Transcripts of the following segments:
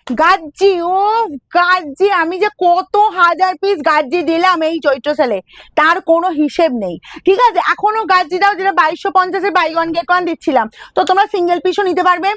গাজ্জি, ও গাজ্জি, আমি যে কত হাজার পিস গাজ্জি দিলাম এই চৈত্র সেলে, তার কোনো হিসেব নেই। ঠিক আছে, এখনো গাজ্জি দাও, যেটা 2250-এর বাই ওয়ান গেট ওয়ান দিচ্ছিলাম, তো তোমরা সিঙ্গেল পিসও নিতে পারবে।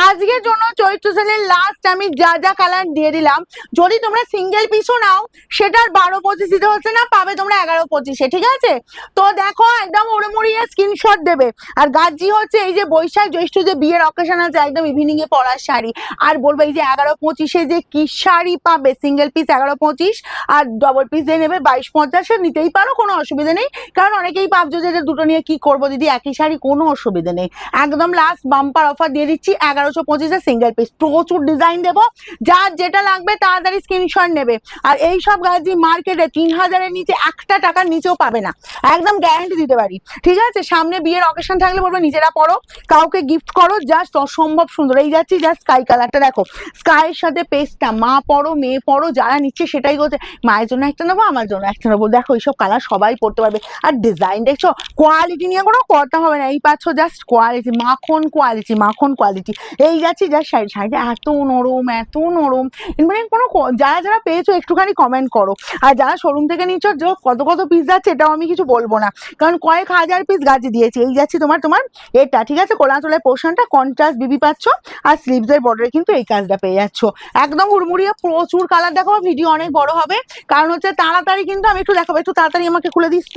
আজকের জন্য চৈত্র সেলের লাস্ট আমি যা যা কালার দিয়ে দিলাম, যদি তোমরা সিঙ্গেল পিসও নাও সেটার 12-25 দিতে হচ্ছে না, পাবে তোমরা 11-25-এ। ঠিক আছে, তো দেখো একদম উড়মুড়িয়ে স্ক্রিনশট দেবে। আর গাজ্জি হচ্ছে এই যে বৈশাখ জ্যৈষ্ঠ যে বিয়ের অকেশন আছে, একদম ইভিনিং এ পরার শাড়ি। আর বলবো এই যে 11-25-এ যে কি শাড়ি পাবে, সিঙ্গেল পিস 11-25 আর ডবল পিস দিয়ে নেবে 22-50, নিতেই পারো, কোনো অসুবিধা নেই। কারণ অনেকেই ভাবছো যে দুটো নিয়ে কি করবো দিদি, একই শাড়ি, কোনো অসুবিধা নেই। একদম লাস্ট বাম্পার অফার দিয়ে দিচ্ছি 1125-এ সিঙ্গেল পিস, প্রচুর ডিজাইন দেবো, যার যেটা লাগবে তাড়াতাড়ি স্ক্রিনশট নেবে। আর এই সব গাজি মার্কেটে 3000-এর নিচে একটা টাকার নিচেও পাবে না, একদম গ্যারান্টি দিতে পারি। ঠিক আছে, সামনে বিয়ের অকেশন থাকলে বলবো নিজেরা পরো, কাউকে গিফট করো, জাস্ট অসম্ভব সুন্দর। এই যাচ্ছি জাস্ট স্কাই কালারটা দেখো, স্কাইয়ের সাথে পেস্টটা, মা পরো মেয়ে পরো, যারা নিচ্ছে সেটাই বলছে মায়ের জন্য একটা নেবো, আমার জন্য একটা নেবো। দেখো এইসব কালার সবাই পরতে পারবে। আর ডিজাইন দেখছো, কোয়ালিটি নিয়ে কোনো কথা হবে না, এই পাচ্ছ জাস্ট কোয়ালিটি, মাখন কোয়ালিটি, মাখন কোয়ালিটি। এই যাচ্ছি জাস্ট শাড়িটা এত নরম, এত নরম, মানে কোনো যারা যারা পেয়েছো একটুখানি কমেন্ট করো। আর যারা শোরুম থেকে নিচ্ছ কত কত পিস যাচ্ছে এটাও আমি কিছু বলবো না, কারণ কয়েক হাজার পিস গাছে দিয়েছি। এই যাচ্ছি তোমার এটা, ঠিক আছে, কোলাচলের পোর্শনটা কন্ট্রাস্ট বিবি পাচ্ছ, আর স্লিভসের বর্ডারে কিন্তু এই কাজটা পেয়ে যাচ্ছ। একদম হুড়মুড়িয়ে প্রচুর কালার, দেখো ভিডিও অনেক বড় হবে, কারণ হচ্ছে তাড়াতাড়ি কিন্তু আমি একটু দেখাবো, একটু তাড়াতাড়ি আমাকে খুলে দিচ্ছ।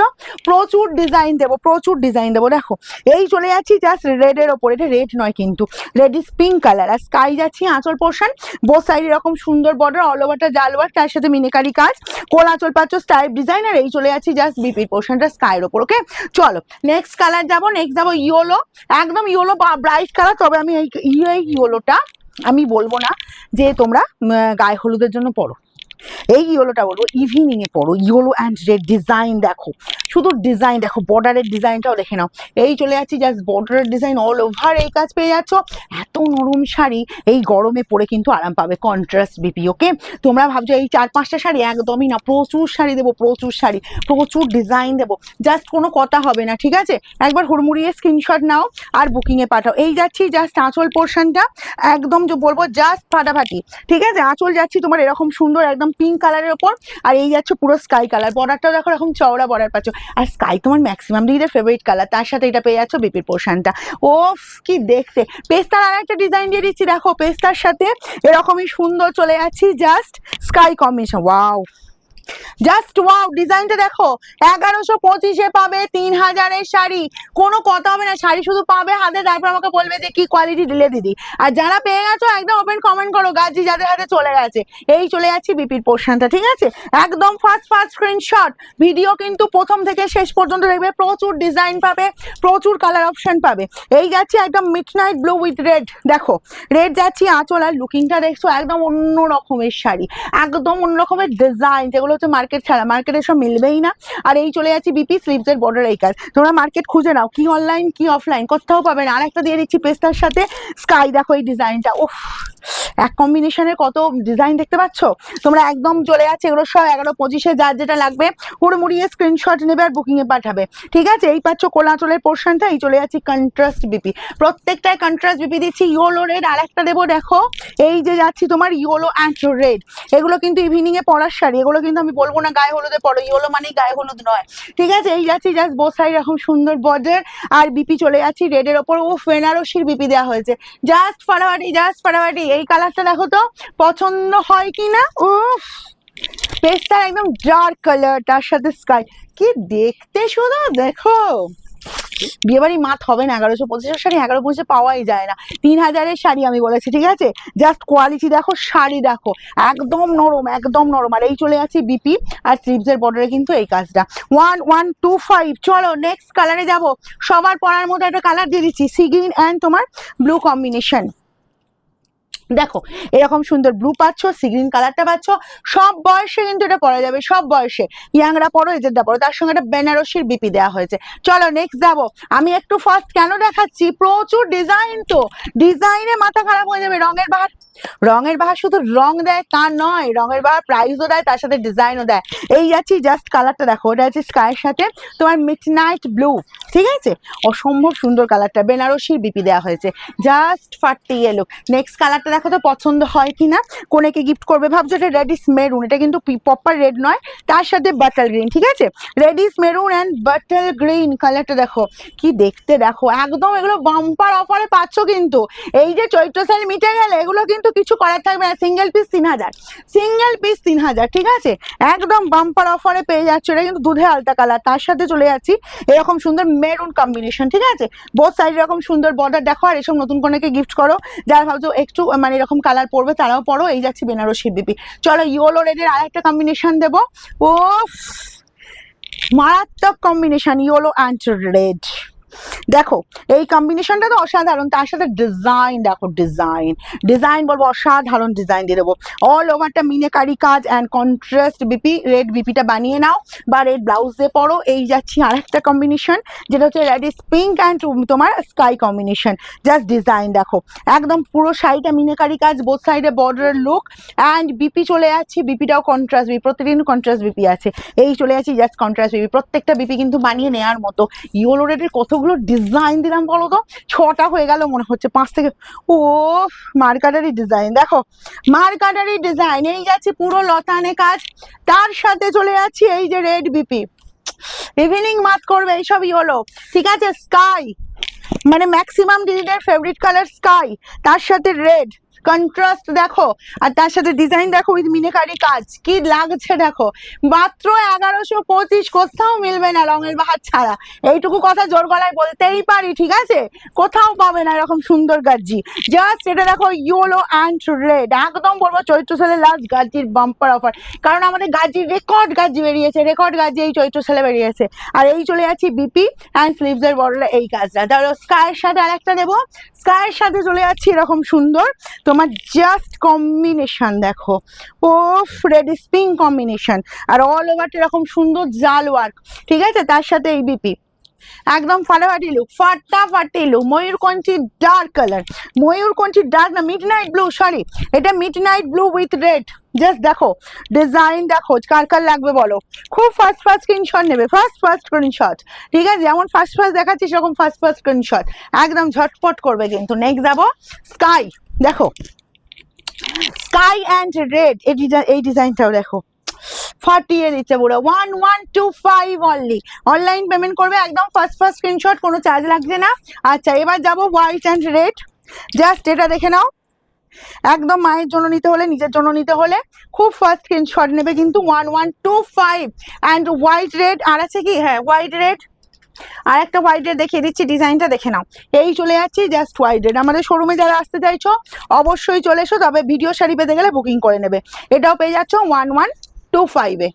প্রচুর ডিজাইন দেবো, প্রচুর ডিজাইন দেবো। দেখো এই চলে যাচ্ছি জাস্ট রেডের ওপর, এটা রেড নয় কিন্তু, রেড ইজ পিঙ্ক কালার। আর স্কাই যাচ্ছি আঁচল পোর্শন, বোথ সাইড এরকম সুন্দর বর্ডার, অল ওভারটা জাল ওয়ার্ক, তার সাথে মিনিকারি কাজ, কোলাচল পাচ্ছ স্টাইপ ডিজাইন। আর এই চলে যাচ্ছি জাস্ট বিপির পোর্শনটা স্কাইয়ের ওপর। ওকে চলো নেক্সট কালার যাবো, নেক্সট যাবো ইয়েলো, একদম ইয়েলো ব্রাইট কালার। তবে আমি এই ইয়েলোটা আমি বলবো না যে তোমরা গায়ে হলুদের জন্য পরো, এই ইয়েলোটা বলবো ইভিনিং এ পরো। ইয়েলো অ্যান্ড রেড ডিজাইন দেখো, শুধু ডিজাইন দেখো, বর্ডারের ডিজাইনটাও দেখে নাও। এই চলে যাচ্ছি জাস্ট বর্ডারের ডিজাইন, অল ওভার এই কাজ পেয়ে যাচ্ছ। এত নরম শাড়ি, এই গরমে পরে কিন্তু আরাম পাবে, কন্ট্রাস্ট বিপি। ওকে, তোমরা ভাবছো এই 4-5টা শাড়ি, একদমই না, প্রচুর শাড়ি দেবো, প্রচুর শাড়ি, প্রচুর ডিজাইন দেবো, জাস্ট কোনো কথা হবে না। ঠিক আছে, একবার হুড়মুড়িয়ে স্ক্রিনশট নাও আর বুকিং এ পাঠাও। এই যাচ্ছি জাস্ট আঁচল পোর্শনটা, একদম যে বলবো জাস্ট ফাটাফাটি। ঠিক আছে, আঁচল যাচ্ছি তোমার এরকম সুন্দর একদম পিঙ্ক কালারের ওপর, আর এই যাচ্ছে পুরো স্কাই কালার, বর্ডারটাও দেখো এরকম চওড়া বর্ডার পাচ্ছ। আর স্কাই তোমার ম্যাক্সিমাম দিদিদের ফেভারিট কালার, তার সাথে এটা পেয়ে যাচ্ছ বিপির পোর্শনটা। ও কি দেখতে, পেস্তার আর একটা ডিজাইন দিয়ে দিচ্ছি, দেখো পেস্তার সাথে এরকমই সুন্দর চলে যাচ্ছি just sky combination. Wow, just wow, ডিজাইনটা দেখো, 1125-এ পাবে 3000-এর শাড়ি, কোনো কথা হবে না, শাড়ি শুধু পাবে হাতে, তারপর আমাকে বলবে যে কি কোয়ালিটি দিলে দিদি। আর যারা পেয়ে গেছো একদম ওপেন কমেন্ট করো গাজি যাদের হাতে চলে গেছে। এই চলে যাচ্ছি বিপির পোর্শনটা। ঠিক আছে, একদম ফার্স্ট স্ক্রিনশট, ভিডিও কিন্তু প্রথম থেকে শেষ পর্যন্ত দেখবে, প্রচুর ডিজাইন পাবে, প্রচুর কালার অপশন পাবে। এই যাচ্ছি একদম মিডনাইট ব্লু উইথ রেড, দেখো রেড যাচ্ছি আঁচল, আর লুকিংটা দেখছো একদম অন্য রকমের শাড়ি, একদম অন্য রকমের ডিজাইন, যেগুলো হচ্ছে মার্কেট ছাড়া, মার্কেটে সব মিলবেই না। আর এই চলে যাচ্ছি বিপি স্লিভসের বর্ডার এই কাজ, তোমরা মার্কেট খুঁজে নাও, কি অনলাইন কি অফলাইন কোথাও পাবে না। আর একটা দিয়ে দিচ্ছি পেস্তার সাথে স্কাই, দেখো এই ডিজাইনটা, উফ, এক কম্বিনেশনের কত ডিজাইন দেখতে পাচ্ছ তোমরা, একদম চলে যাচ্ছে এগুলো সব 1125-এ, যার যেটা লাগবে হুড়মুড়িয়ে স্ক্রিনশট নেবে আর বুকিং এ পাঠাবে। ঠিক আছে, এই পাচ্ছ কোলাচলের পোর্শনটা। এই চলে যাচ্ছি কন্ট্রাস্ট বিপি, প্রত্যেকটায় কন্ট্রাস্ট বিপি দিচ্ছি, ইয়েলো রেড। আর একটা দেবো দেখো, এই যে যাচ্ছি তোমার ইয়েলো অ্যান্ড রেড, এগুলো কিন্তু ইভিনিং এ পরার শাড়ি, এগুলো কিন্তু আমি বলবো না গায়ে হলুদে পরো, ইয়েলো মানেই গায়ে হলুদ নয়। ঠিক আছে, এই যাচ্ছি জাস্ট বোথ সাইড এরকম সুন্দর বর্ডার, আর বিপি চলে যাচ্ছি রেডের ওপর। ও বেনারসির বিপি দেওয়া হয়েছে, জাস্ট ফাটাফাটি, জাস্ট ফাটাফাটি। এই কালারটা দেখো তো পছন্দ হয় কি না, উফ, পেস্টার একদম ডার্ক কালার, তার সাথে স্কাই, কি দেখতে শুধু দেখো। বিয়েবাড়ি মাত হবে না, 1125-এর শাড়ি 1125-এ পাওয়াই যায় না, 3000-এর শাড়ি আমি বলেছি। ঠিক আছে, জাস্ট কোয়ালিটি দেখো, শাড়ি দেখো, একদম নরম, একদম নরম। আর এই চলে যাচ্ছি বিপি আর স্লিভসের বর্ডারে কিন্তু এই কাজটা 1125। চলো নেক্সট কালারে যাব, সবার পরার মধ্যে একটা কালার দিয়ে দিচ্ছি, সি গ্রিন অ্যান্ড তোমার ব্লু কম্বিনেশন। দেখো এরকম সুন্দর ব্লু পাচ্ছ, সি গ্রিন কালারটা পাচ্ছ, সব বয়সে কিন্তু এটা পরা যাবে, সব বয়সে, ইয়াংরা পরো, এজেডরা পরো, তার সঙ্গে একটা বেনারসির বিপি দেওয়া হয়েছে। চলো নেক্সট যাবো, আমি একটু ফার্স্ট কেন দেখাচ্ছি, প্রচুর ডিজাইন, তো ডিজাইনে মাথা খারাপ হয়ে যাবে, রঙের বাহার রঙের বাহার শুধু রং দেয় তা নয়, রঙের বাহার প্রাইসও দেয়, তার সাথে ডিজাইনও দেয়। এই যাচ্ছি জাস্ট কালারটা দেখো, এটা আছে স্কাইয়ের সাথে তোমার মিডনাইট ব্লু, ঠিক আছে, অসম্ভব সুন্দর কালারটা, বেনারসির বিপি দেওয়া হয়েছে, জাস্ট ফাটিয়ে এলো। নেক্সট কালারটা দেখো তো পছন্দ হয় কিনা, কোনেকে গিফট করবে ভাবছো, এটা রেডিস মেরুন, এটা কিন্তু প্রপার রেড নয়, তার সাথে বাটার গ্রিন, ঠিক আছে, reddish maroon and butter green কালারটা দেখো কি দেখতে, দেখো একদম এগুলো বাম্পার অফারে পাচ্ছ কিন্তু। এই যে চৈত্র সেল মিটে গেলে এগুলো কিন্তু কিছু করার থাকবে না, সিঙ্গেল পিস 3000, সিঙ্গেল পিস 3000, ঠিক আছে, একদম বাম্পার অফারে পেয়ে যাচ্ছ। এটা কিন্তু দুধে আলতা কালার, তার সাথে চলে যাচ্ছি এরকম সুন্দর মেরুন কম্বিনেশন, ঠিক আছে, বোথ সাইড এরকম সুন্দর বর্ডার দেখো। আর এসব নতুন কনেকে গিফট করো, যারা ভাবছো একটু মানে এরকম কালার পরবে তারাও পরো। এই যাচ্ছি বেনারসি বিপি। চলো ইয়েলো রেডের আরেকটা কম্বিনেশন দেবো, ও মারাত্মক কম্বিনেশন, ইয়েলো অ্যান্ড রেড। দেখো এই কম্বিনেশনটা তো অসাধারণ, তার সাথে ডিজাইন দেখো, ডিজাইন ডিজাইন বলবো অসাধারণ ডিজাইন দিয়ে দেবো, অল ওভারটা মিনেকারি কাজ অ্যান্ড কন্ট্রাস্ট বিপি, রেড বিপিটা বানিয়ে নাও বা রেড ব্লাউজ দিয়ে পরো। এই যাচ্ছি আর একটা কম্বিনেশন, যেটা হচ্ছে রেডিস পিঙ্ক অ্যান্ড তোমার স্কাই কম্বিনেশন, জাস্ট ডিজাইন দেখো, একদম পুরো শাড়িটা মিনেকারি কাজ, বোথ সাইডে বর্ডারের লুক অ্যান্ড বিপি চলে যাচ্ছি, বিপিটাও কন্ট্রাস্ট বিপি, প্রত্যেকদিন কন্ট্রাস্ট বিপি আছে। এই চলে যাচ্ছি জাস্ট কন্ট্রাস্ট বিপি, প্রত্যেকটা বিপি কিন্তু বানিয়ে নেওয়ার মতো। ইয়েলো রেডের কতগুলো ডিজাইন দিলাম বলো তো, 6টা হয়ে গেল মনে হচ্ছে, 5 থেকে, ও মার্কাটারি ডিজাইন দেখো, মার্কাটারি ডিজাইন। এই যাচ্ছে পুরো লতানে কাজ, তার সাথে চলে যাচ্ছি এই যে রেড বিপি, ইভিনিং মাত করবে এইসব ইয়েলো, ঠিক আছে, স্কাই মানে ম্যাক্সিমাম দিদিদের ফেভারিট কালার স্কাই, তার সাথে রেড কন্ট্রাস্ট দেখো, আর তার সাথে ডিজাইন দেখো উইথ মিনেকারি কাজ, কি লাগছে দেখো, মাত্র 1125, কোথাও মিলবে না রঙের বাহার ছাড়া, এইটুকু কথা জোর গলায় বলতেই পারি, ঠিক আছে, কোথাও পাবে না এরকম সুন্দর গাজ্জি। জাস্ট এটা দেখো ইয়েলো অ্যান্ড রেড, একদম বলবো চৈত্র সেলের লাস্ট গাজ্জির বাম্পার অফার, কারণ আমাদের গাজ্জির রেকর্ড গাজ্জি বেরিয়েছে, রেকর্ড গাজ্জি এই চৈত্র সেলে বেরিয়েছে। আর এই চলে যাচ্ছি বিপি অ্যান্ড স্লিভসের বর্ডারে এই কাজটা, তাহলে স্কাইয়ের সাথে আরেকটা দেবো, স্কাইয়ের সাথে চলে যাচ্ছি এরকম সুন্দর তোমার জাস্ট কম্বিনেশন দেখো, ও রেডিস পিঙ্ক কম্বিনেশন, আর অল ওভারটা এরকম সুন্দর জাল ওয়ার্ক, ঠিক আছে, তার সাথে এই বিপি, একদম ফাটাফাটি লুক, ফাটাফাটি লুক, ময়ূরকণ্ঠী ডার্ক কালার, ময়ূরকণ্ঠী ডার্ক না মিডনাইট ব্লু, সরি এটা midnight blue with red, just দেখো ডিজাইন দেখো, কার কার লাগবে বলো, খুব ফার্স্ট ফার্স্ট স্ক্রিনশট নেবে, ফার্স্ট ফার্স্ট স্ক্রিনশট, ঠিক আছে, যেমন ফার্স্ট ফার্স্ট দেখাচ্ছি সেরকম ফার্স্ট ফার্স্ট স্ক্রিনশট, একদম ঝটপট করবে কিন্তু। নেক্সট যাবো স্কাই, দেখো স্কাই অ্যান্ড রেড, এই ডিজাইনটাও দেখো ফাটিয়ে দিচ্ছে পুরো, 1125 অনলি, অনলাইন পেমেন্ট করবে, একদম ফার্স্ট ফার্স্ট স্ক্রিনশট, কোনো চার্জ লাগছে না। আচ্ছা এবার যাবো হোয়াইট অ্যান্ড রেড, জাস্ট এটা দেখে নাও, একদম মায়ের জন্য নিতে হলে, নিজের জন্য নিতে হলে খুব ফার্স্ট স্ক্রিনশট নেবে কিন্তু, 1125 অ্যান্ড হোয়াইট রেড, আর আছে কি, হ্যাঁ হোয়াইট রেড, আর একটা হোয়াইট রেড দেখিয়ে দিচ্ছি, ডিজাইনটা দেখে নাও, এই চলে যাচ্ছি জাস্ট হোয়াইট রেড। আমাদের শোরুমে যারা আসতে চাইছো অবশ্যই চলে এসো, তবে ভিডিও শাড়ি পেতে গেলে বুকিং করে নেবে, এটাও পেয়ে যাচ্ছ 1125-এ।